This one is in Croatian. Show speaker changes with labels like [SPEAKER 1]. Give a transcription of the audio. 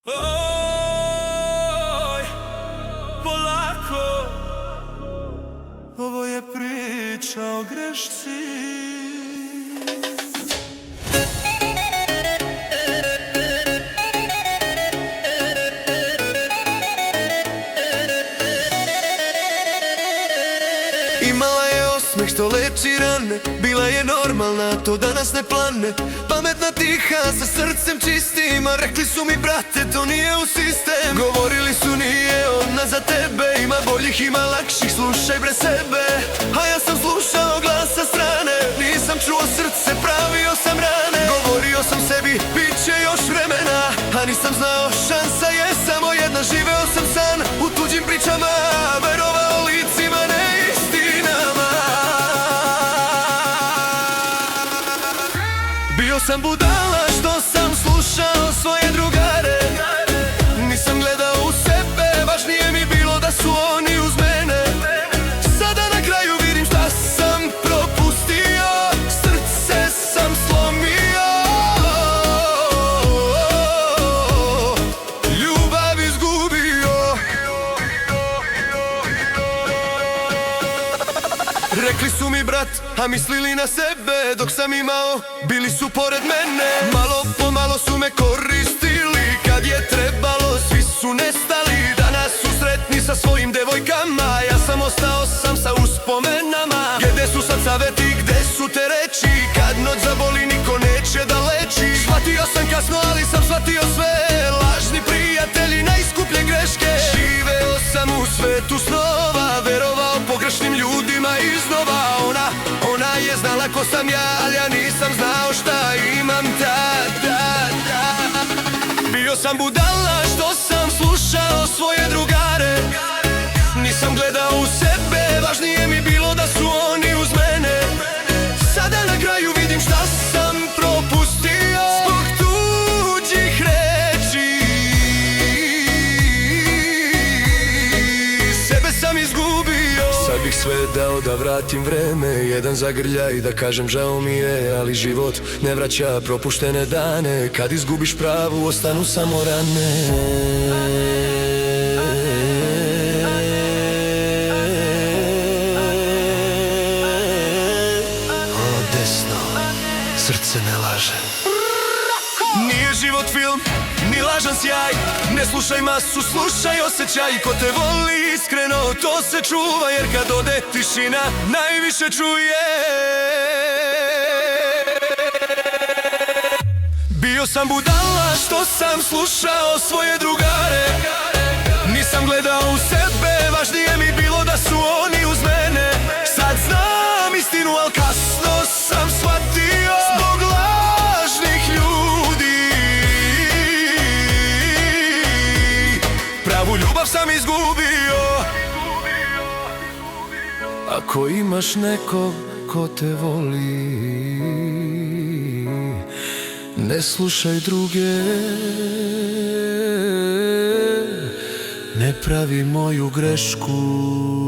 [SPEAKER 1] Oj, polako, ovo je priča o grešci. Imala je osmeh što leči rane, bila je normalna, to danas ne plane. Pametna, tiha, sa srcem čistim, a rekli su mi brate, to nije u sistem. Govorili su nije ona za tebe, ima boljih, ima lakših, slušaj bre sebe. A ja sam slušao glas sa strane, nisam čuo srce, pravio sam rane. Govorio sam sebi, bit će još vremena, a nisam znao, šansa je samo jedna. Živeo sam san u tuđim pričama, verovao licima, ne istinama. Bio sam budala što sam slušao svoje drugare, nisam gledao u sebe, važnije mi bilo da su oni uz mene. Sada na kraju vidim šta sam propustio, srce sam slomio, ljubav izgubio. Rekli su mi brat, a mislili na sebe, dok sam imao, bili su pored mene. Malo po malo su me koristili, kad je trebalo svi su nestali. Danas su sretni sa svojim devojkama, ja sam ostao sam sa uspomenama. Gde su sad saveti, gde su te reči, kad noć zaboli niko neće da leči. Shvatio sam kasno, ali sam shvatio sve, lažni prijatelji, najskuplje greške. Živeo sam u svetu snova, verovao pogrešnim ljudima iznova. Ona je znala ko sam ja, ali ja nisam znao šta imam tad. Bio sam budala što sam slušao svoje drugare, nisam gledao u sebe, važnije mi bilo da su oni uz mene. Sada na kraju vidim šta sam propustio, zbog tuđih reči, sebe sam izgubio. Sad bih sve dao da vratim vreme, jedan zagrljaj da kažem žao mi je, ali život ne vraća propuštene dane. Kad izgubiš pravu, ostanu samo rane. Ono desno, srce ne laže. Nije život film, ni lažan sjaj, ne slušaj masu, slušaj osjećaj. Ko te voli iskreno, to se čuva, jer kad ode tišina, najviše čuje. Bio sam budala što sam slušao svoje drugare, nisam gledao u sebe, važnije mi bilo da su oni uz mene. Sad znam istinu, al kasno sam shvatio, zbog lažnih ljudi pravu ljubav sam izgubio. Ako imaš nekog ko te voli, ne slušaj druge, ne pravi moju grešku.